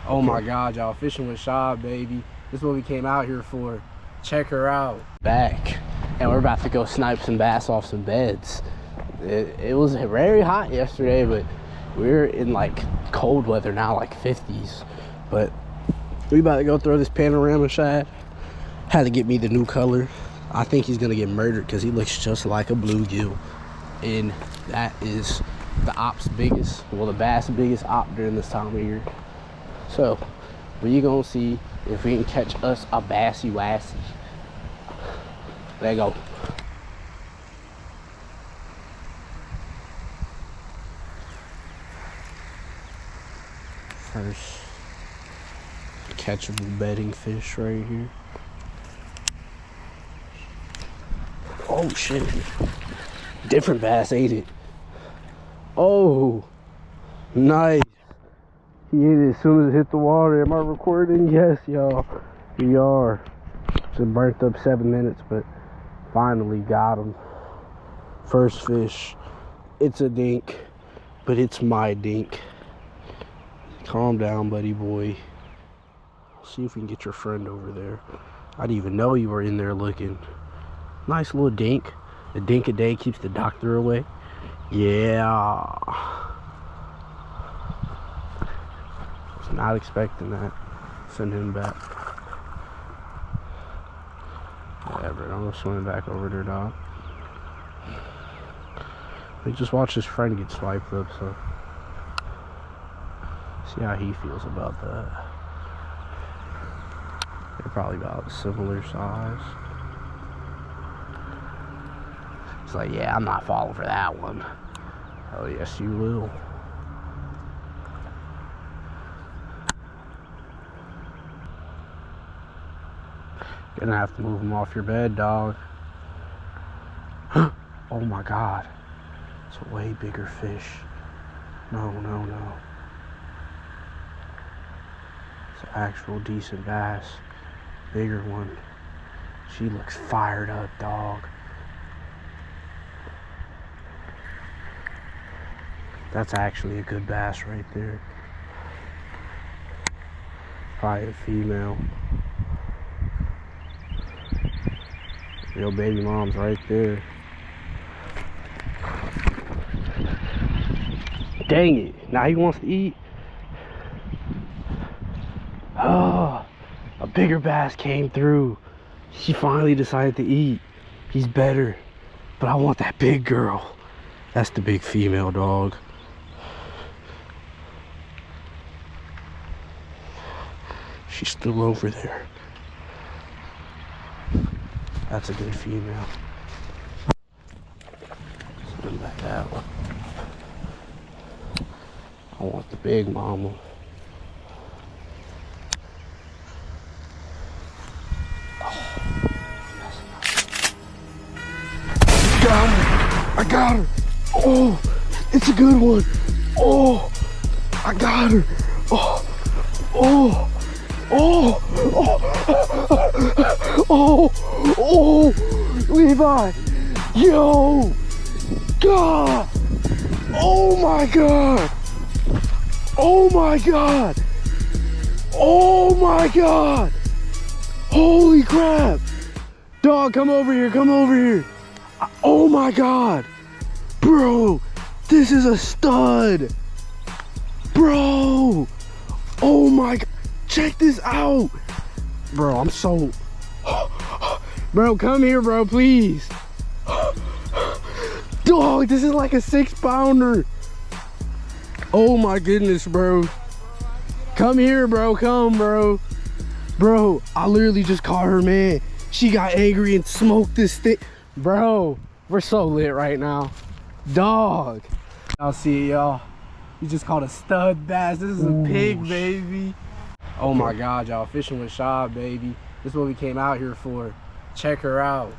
Oh my God, y'all, fishing with Shad, baby. This is what we came out here for. Check her out. Back, and we're about to go snipe some bass off some beds. It was very hot yesterday, but we're in like cold weather now, like 50s. But we about to go throw this panorama shad. Had to get me the new color. I think he's gonna get murdered because he looks just like a bluegill. And that is the op's biggest, well, the bass biggest op during this time of year. So we gonna see if we can catch us a bassy wassy. There you go. First catchable bedding fish right here. Oh shit. Different bass ate it. Oh, nice. He ate it as soon as it hit the water. Am I recording? Yes, y'all. We are. Just burnt up 7 minutes, but finally got him. First fish. It's a dink, but it's my dink. Calm down, buddy boy. See if we can get your friend over there. I didn't even know you were in there looking. Nice little dink. A dink a day keeps the doctor away. Yeah. Was not expecting that. Send him back. Whatever. I'm gonna swim back over there, dog. We just watched his friend get swiped up, so see how he feels about that. They're probably about similar size. It's like, yeah, I'm not falling for that one. Oh, yes, you will. Gonna have to move him off your bed, dog. Oh my God. It's a way bigger fish. No, no, no. It's an actual decent bass. Bigger one. She looks fired up, dog. That's actually a good bass right there. Probably a female. Your baby mom's right there. Dang it. Now he wants to eat. Oh, a bigger bass came through. She finally decided to eat. He's better. But I want that big girl. That's the big female, dog. She's still over there. That's a good female. Swim back out. I want the big mama. Got her! I got her! Oh, it's a good one! Oh, I got her! Oh, oh, oh, oh, oh, oh, Levi! Yo! God! Oh my God! Oh my God! Oh my God! Holy crap! Dog, come over here, come over here! Oh my God! Bro, this is a stud! Bro! Oh my God! Check this out! Bro, I'm so... Bro, come here, bro, please! Dog, this is like a 6-pounder! Oh my goodness, bro. Come here, bro, come, bro. Bro, I literally just caught her, man. She got angry and smoked this thing. Bro, we're so lit right now. Dog. I'll see y'all. You just caught a stud bass. This is a pig, baby. Oh my God, y'all, fishing with Shad, baby. This is what we came out here for. Check her out.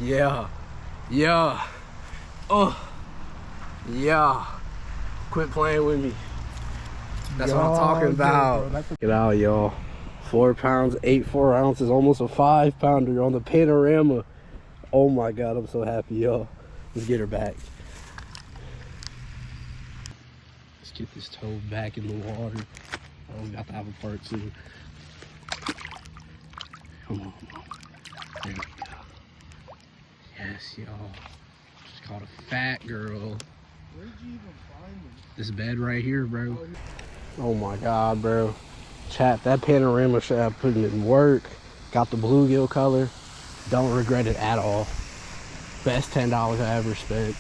Yeah. Yeah. Oh. Yeah. Quit playing with me. That's what I'm talking about. Check it out, y'all. 4 pounds, 8 ounces, almost a 5-pounder on the panorama. Oh my God, I'm so happy, y'all. Let's get her back. Let's get this toad back in the water. Oh, we got to have a part 2. Come on. There we go. Yes, y'all. She's called a fat girl. Where'd you even find them? This bed right here, bro. Oh my God, bro. Chat, that panorama should have put in work. Got the bluegill color. Don't regret it at all. Best $10 I ever spent.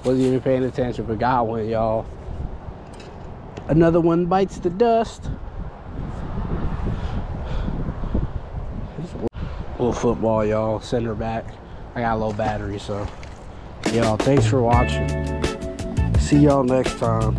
Wasn't even paying attention, but got one, y'all. Another one bites the dust. Little football, y'all. Send her back. I got a low battery, so. Y'all, thanks for watching. See y'all next time.